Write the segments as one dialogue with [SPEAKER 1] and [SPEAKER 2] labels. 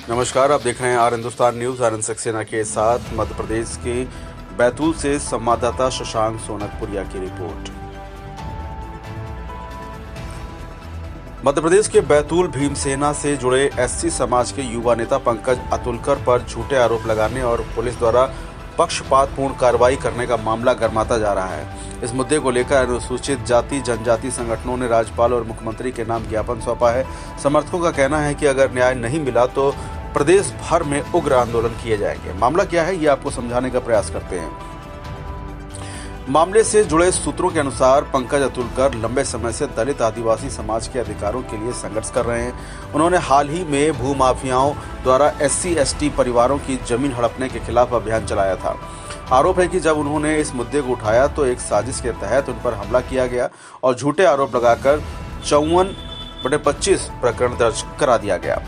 [SPEAKER 1] नमस्कार, आप देख रहे हैं आर हिंदुस्तान न्यूज। आनंद सक्सेना के साथ मध्य प्रदेश के बैतूल से संवाददाता शशांक सोनकपुरिया की रिपोर्ट। मध्य प्रदेश के बैतूल भीमसेना से जुड़े एससी समाज के युवा नेता पंकज अतुलकर पर झूठे आरोप लगाने और पुलिस द्वारा पक्षपातपूर्ण कार्रवाई करने का मामला गर्माता जा रहा है। इस मुद्दे को लेकर अनुसूचित जाति जनजाति संगठनों ने राज्यपाल और मुख्यमंत्री के नाम ज्ञापन सौंपा है। समर्थकों का कहना है कि अगर न्याय नहीं मिला तो प्रदेश भर में उग्र आंदोलन किए जाएंगे। मामला क्या है, ये आपको समझाने का प्रयास करते हैं। मामले से जुड़े सूत्रों के अनुसार पंकज अतुलकर लंबे समय से दलित आदिवासी समाज के अधिकारों के लिए संघर्ष कर रहे हैं। उन्होंने हाल ही में भूमाफियाओं द्वारा SC/ST परिवारों की जमीन हड़पने के खिलाफ अभियान चलाया था। आरोप है कि जब उन्होंने इस मुद्दे को उठाया तो एक साजिश के तहत उन पर हमला किया गया और झूठे आरोप लगाकर 54/25 प्रकरण दर्ज करा दिया गया।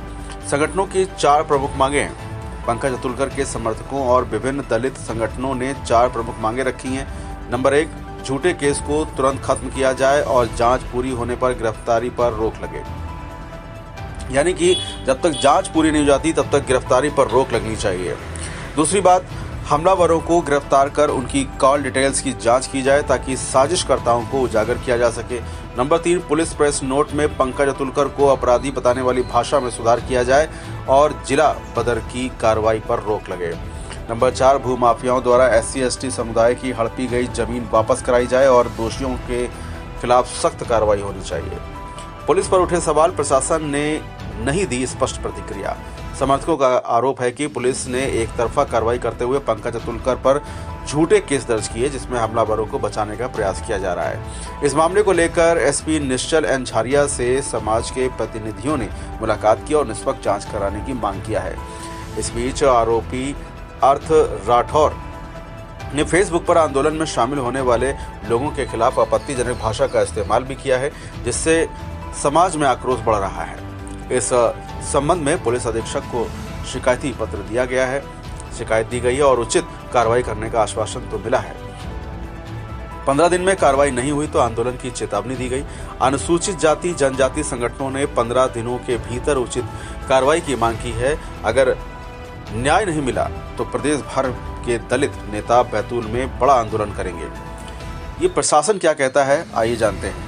[SPEAKER 1] संगठनों की 4 प्रमुख मांगें। पंकज अतुलकर के समर्थकों और विभिन्न दलित संगठनों ने 4 प्रमुख मांगें रखी हैं। नंबर 1, झूठे केस को तुरंत खत्म किया जाए और जांच पूरी होने पर गिरफ्तारी पर रोक लगे। यानी कि जब तक जांच पूरी नहीं हो जाती तब तक गिरफ्तारी पर रोक लगनी चाहिए। दूसरी बात, हमलावरों को गिरफ्तार कर उनकी कॉल डिटेल्स की जांच की जाए ताकि साजिशकर्ताओं को उजागर किया जा सके। नंबर 3, पुलिस प्रेस नोट में पंकज अतुलकर को अपराधी बताने वाली भाषा में सुधार किया जाए और जिला बदर की कार्रवाई पर रोक लगे। नंबर 4, भूमाफियाओं द्वारा SC/ST समुदाय की हड़पी गई जमीन वापस कराई जाए और दोषियों के खिलाफ सख्त कार्रवाई होनी चाहिए। पुलिस पर उठे सवाल, प्रशासन ने नहीं दी स्पष्ट प्रतिक्रिया। समर्थकों का आरोप है कि पुलिस ने एक तरफा कार्रवाई करते हुए पंकज अतुलकर पर झूठे केस दर्ज किए जिसमें हमलावरों को बचाने का प्रयास किया जा रहा है। इस मामले को लेकर SP निश्चल N झारिया से समाज के प्रतिनिधियों ने मुलाकात की और निष्पक्ष जांच कराने की मांग किया है। इस बीच आरोपी अर्थ राठौर ने फेसबुक पर आंदोलन में शामिल होने वाले लोगों के खिलाफ आपत्तिजनक भाषा का इस्तेमाल भी किया है जिससे समाज में आक्रोश बढ़ रहा है। इस संबंध में पुलिस अधीक्षक को शिकायती पत्र दिया गया है। शिकायत दी गई है और उचित कार्रवाई करने का आश्वासन तो मिला है। 15 दिन में कार्रवाई नहीं हुई तो आंदोलन की चेतावनी दी गई। अनुसूचित जाति जनजाति संगठनों ने 15 दिनों के भीतर उचित कार्रवाई की मांग की है। अगर न्याय नहीं मिला तो प्रदेश भर के दलित नेता बैतूल में बड़ा आंदोलन करेंगे। ये प्रशासन क्या कहता है, आइए जानते हैं।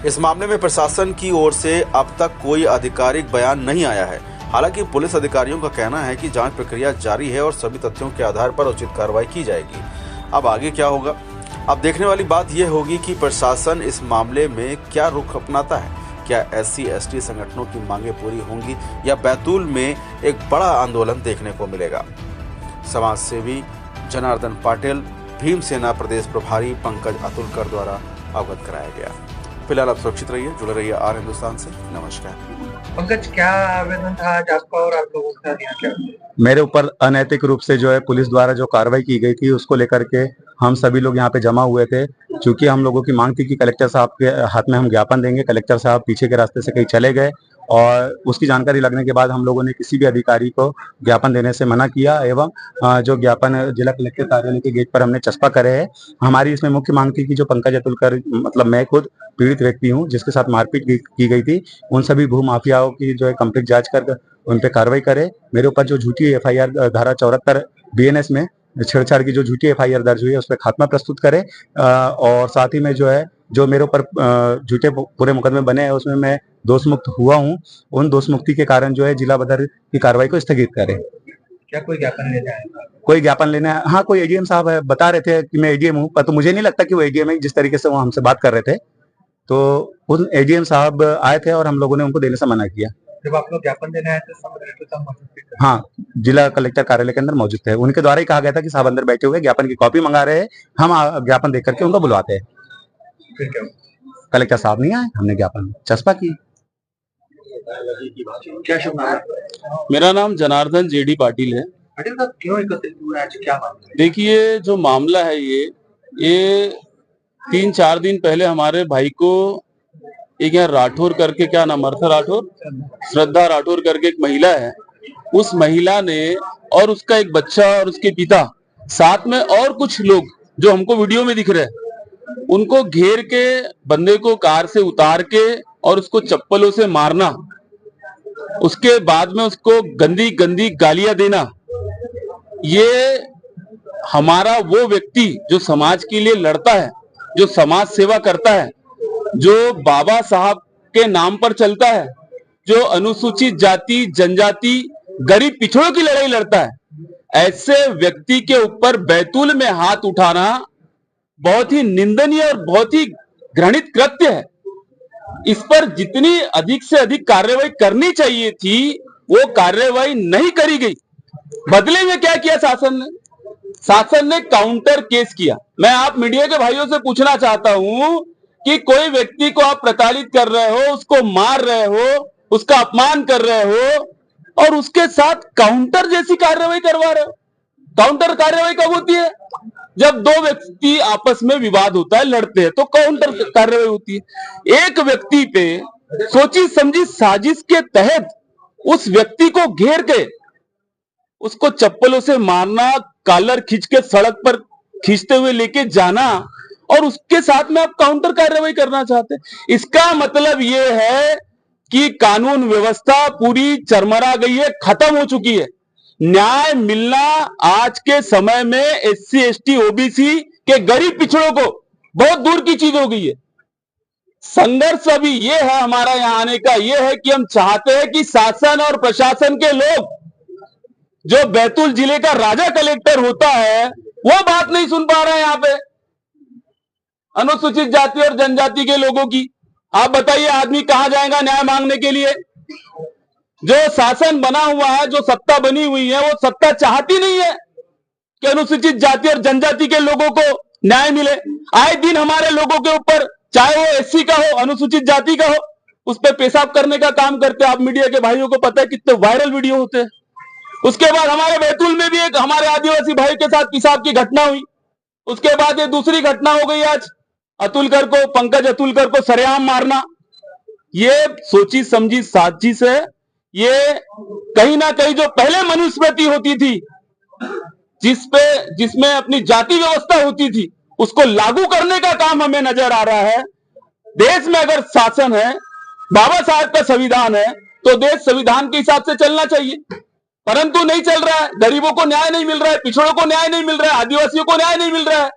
[SPEAKER 1] इस मामले में प्रशासन की ओर से अब तक कोई आधिकारिक बयान नहीं आया है। हालांकि पुलिस अधिकारियों का कहना है कि जांच प्रक्रिया जारी है और सभी तथ्यों के आधार पर उचित कार्रवाई की जाएगी। अब आगे क्या होगा, अब देखने वाली बात यह होगी कि प्रशासन इस मामले में क्या रुख अपनाता है। क्या SC/ST संगठनों की मांगें पूरी होंगी या बैतूल में एक बड़ा आंदोलन देखने को मिलेगा। समाज सेवी जनार्दन पाटिल भीमसेना प्रदेश प्रभारी पंकज अतुलकर द्वारा अवगत कराया गया। फिलहाल आप सुरक्षित रहिए, जुड़े रहिए आर हिंदुस्तान से। नमस्कार।
[SPEAKER 2] पंकज, क्या आवेदन था आज आपका और आप लोगों का क्या?
[SPEAKER 3] मेरे ऊपर अनैतिक रूप से जो है पुलिस द्वारा जो कार्रवाई की गई थी उसको लेकर के हम सभी लोग यहाँ पे जमा हुए थे। क्योंकि हम लोगों की मांग थी कि कलेक्टर साहब के हाथ में हम ज्ञापन देंगे। कलेक्टर साहब पीछे के रास्ते से कहीं चले गए और उसकी जानकारी लगने के बाद हम लोगों ने किसी भी अधिकारी को ज्ञापन देने से मना किया एवं जो ज्ञापन जिला कलेक्टर कार्यालय के गेट पर हमने चस्पा करे है। हमारी इसमें मुख्य मांग थी कि जो पंकज अतुलकर, मतलब मैं खुद पीड़ित व्यक्ति हूँ जिसके साथ मारपीट की गई थी, उन सभी भूमाफियाओं की जो है कंप्लीट जांच कर उन पे कार्रवाई करे। मेरे ऊपर जो झूठी FIR धारा 74 BNS में छेड़छाड़ की जो झूठी FIR दर्ज हुई है उस पर खात्मा प्रस्तुत करे और साथ ही में जो है जो मेरे ऊपर झूठे पूरे मुकदमे बने हैं उसमें मैं दोष मुक्त हुआ हूं, उन दोष मुक्ति के कारण जो है जिला बदर की कार्रवाई को स्थगित करे।
[SPEAKER 2] क्या कोई ज्ञापन लेने आया?
[SPEAKER 3] कोई ज्ञापन लेने, हाँ, कोई ADM साहब है, बता रहे थे कि मैं ADM हूँ, पर तो मुझे नहीं लगता कि वो ADM है। जिस तरीके से वो हमसे बात कर रहे थे तो उन ADM साहब आए थे और हम लोगों ने उनको देने से मना किया।
[SPEAKER 2] जब आप लोग ज्ञापन देने आए थे
[SPEAKER 3] हाँ, जिला कलेक्टर कार्यालय के अंदर मौजूद थे। उनके द्वारा ही कहा गया था कि साहब अंदर बैठे हुए ज्ञापन की कॉपी मंगा रहे हैं, हम ज्ञापन देख करके उनको बुलवाते हैं।
[SPEAKER 2] फिर क्या?
[SPEAKER 3] कलेक्टर साहब नहीं आए, हमने ज्ञापन चस्पा की।
[SPEAKER 2] क्या शुभ नाम है?
[SPEAKER 4] मेरा नाम जनार्दन JD पाटिल है।
[SPEAKER 2] पाटिल साहब, क्यों एकत्रित हुए आज, क्या बात है?
[SPEAKER 4] देखिए, जो मामला है ये 3-4 दिन पहले हमारे भाई को एक यहाँ राठौर करके, क्या नाम, अर्थ राठौर, श्रद्धा राठौर करके एक महिला है, उस महिला ने और उसका एक बच्चा और उसके पिता साथ में और कुछ लोग जो हमको वीडियो में दिख रहे हैं, उनको घेर के बंदे को कार से उतार के और उसको चप्पलों से मारना, उसके बाद में उसको गंदी गंदी गालियां देना, ये हमारा वो व्यक्ति जो समाज के लिए लड़ता है, जो समाज सेवा करता है, जो बाबा साहब के नाम पर चलता है, जो अनुसूचित जाति जनजाति गरीब पिछड़ों की लड़ाई लड़ता है, ऐसे व्यक्ति के ऊपर बैतूल में हाथ उठाना बहुत ही निंदनीय और बहुत ही घृणित कृत्य है। इस पर जितनी अधिक से अधिक कार्रवाई करनी चाहिए थी, वो कार्रवाई नहीं करी गई। बदले में क्या किया शासन ने काउंटर केस किया। मैं आप मीडिया के भाइयों से पूछना चाहता हूं कि कोई व्यक्ति को आप प्रताड़ित कर रहे हो, उसको मार रहे हो, उसका अपमान कर रहे हो और उसके साथ काउंटर जैसी कार्रवाई करवा रहे हो। काउंटर कार्रवाई कब होती है? जब दो व्यक्ति आपस में विवाद होता है, लड़ते हैं, तो काउंटर कार्रवाई होती है। एक व्यक्ति पे सोची समझी साजिश के तहत उस व्यक्ति को घेर के उसको चप्पलों से मारना, कॉलर खींच के सड़क पर खींचते हुए लेके जाना और उसके साथ में आप काउंटर कार्रवाई करना चाहते हैं। इसका मतलब यह है कि कानून व्यवस्था पूरी चरमरा गई है, खत्म हो चुकी है। न्याय मिलना आज के समय में एससी एसटी ओबीसी के गरीब पिछड़ों को बहुत दूर की चीज हो गई है। संघर्ष अभी ये है हमारा यहां आने का, ये है कि हम चाहते हैं कि शासन और प्रशासन के लोग, जो बैतूल जिले का राजा कलेक्टर होता है, वो बात नहीं सुन पा रहे हैं यहां पे अनुसूचित जाति और जनजाति के लोगों की। आप बताइए, आदमी कहां जाएगा न्याय मांगने के लिए? जो शासन बना हुआ है, जो सत्ता बनी हुई है, वो सत्ता चाहती नहीं है कि अनुसूचित जाति और जनजाति के लोगों को न्याय मिले। आए दिन हमारे लोगों के ऊपर, चाहे वो एससी का हो, अनुसूचित जाति का हो, उस पर पेशाब करने का काम करते हैं। आप मीडिया के भाइयों को पता है कितने वायरल वीडियो होते हैं। उसके बाद हमारे बैतूल में भी एक हमारे आदिवासी भाई के साथ पेशाब की घटना हुई। उसके बाद ये दूसरी घटना हो गई आज, पंकज अतुलकर को सरेआम मारना। ये सोची समझी साजिश है। ये कहीं ना कहीं जो पहले मनुस्मृति होती थी, जिसमें अपनी जाति व्यवस्था होती थी, उसको लागू करने का काम हमें नजर आ रहा है। देश में अगर शासन है, बाबा साहब का संविधान है, तो देश संविधान के हिसाब से चलना चाहिए, परंतु नहीं चल रहा है। गरीबों को न्याय नहीं मिल रहा है, पिछड़ों को न्याय नहीं मिल रहा है, आदिवासियों को न्याय नहीं मिल रहा है।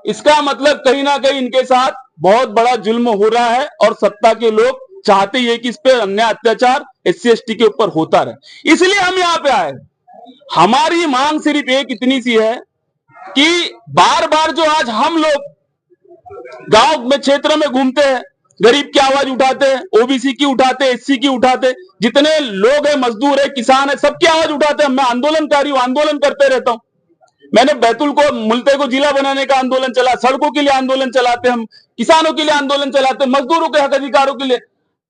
[SPEAKER 4] इसका मतलब कहीं ना कहीं इनके साथ बहुत बड़ा जुल्म हो रहा है और सत्ता के लोग चाहते हैं कि इस पे अन्याय अत्याचार एससी एसटी के ऊपर होता रहे। इसलिए हम यहाँ पे आए। हमारी मांग सिर्फ एक इतनी सी है कि बार बार जो आज हम लोग गांव में क्षेत्र में घूमते हैं, गरीब की आवाज उठाते हैं, ओबीसी की उठाते, एससी की उठाते, जितने लोग हैं, मजदूर है, किसान है, सबकी आवाज उठाते हैं। मैं आंदोलनकारी हूं, आंदोलन करते रहता हूं। मैंने बैतूल को, मुल्ते को जिला बनाने का आंदोलन चला, सड़कों के लिए आंदोलन चलाते, हम किसानों के लिए आंदोलन चलाते, मजदूरों के हक अधिकारों के लिए।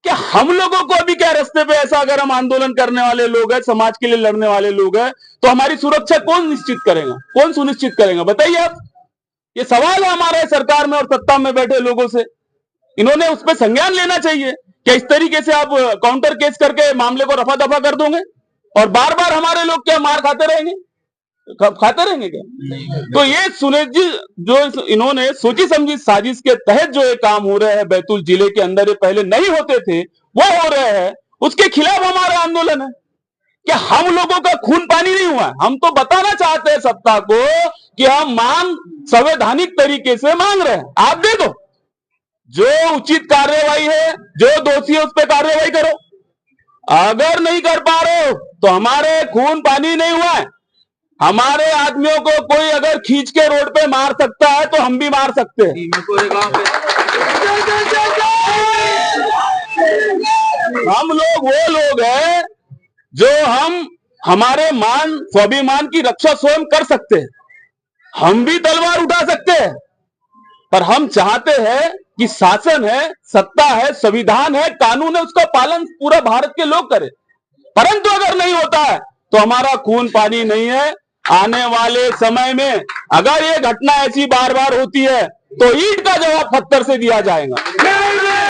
[SPEAKER 4] क्या हम लोगों को अभी क्या रास्ते पे ऐसा, अगर हम आंदोलन करने वाले लोग हैं, समाज के लिए लड़ने वाले लोग हैं, तो हमारी सुरक्षा कौन निश्चित करेगा, कौन सुनिश्चित करेगा? बताइए आप। ये सवाल है हमारे सरकार में और सत्ता में बैठे लोगों से। इन्होंने उस पर संज्ञान लेना चाहिए। क्या इस तरीके से आप काउंटर केस करके मामले को रफा दफा कर दोगे और बार बार हमारे लोग क्या मार खाते रहेंगे क्या? तो ये सुनिश्चित, जो इन्होंने सोची समझी साजिश के तहत जो ये काम हो रहे हैं बैतूल जिले के अंदर, ये पहले नहीं होते थे, वो हो रहे हैं, उसके खिलाफ हमारा आंदोलन है। क्या हम लोगों का खून पानी नहीं हुआ? हम तो बताना चाहते हैं सत्ता को कि हम मांग संवैधानिक तरीके से मांग रहे हैं, आप दे दो। जो उचित कार्यवाही है, जो दोषी है, उस पर कार्यवाही करो। अगर नहीं कर पा रहे हो तो हमारे खून पानी नहीं हुआ है। हमारे आदमियों को कोई अगर खींच के रोड पे मार सकता है तो हम भी मार सकते हैं। हम लोग वो लोग हैं जो हमारे मान स्वाभिमान की रक्षा स्वयं कर सकते हैं। हम भी तलवार उठा सकते हैं, पर हम चाहते हैं कि शासन है, सत्ता है, संविधान है, कानून है, उसका पालन पूरा भारत के लोग करें। परंतु अगर नहीं होता है तो हमारा खून पानी नहीं है। आने वाले समय में अगर ये घटना ऐसी बार बार होती है तो ईंट का जवाब पत्थर से दिया जाएगा।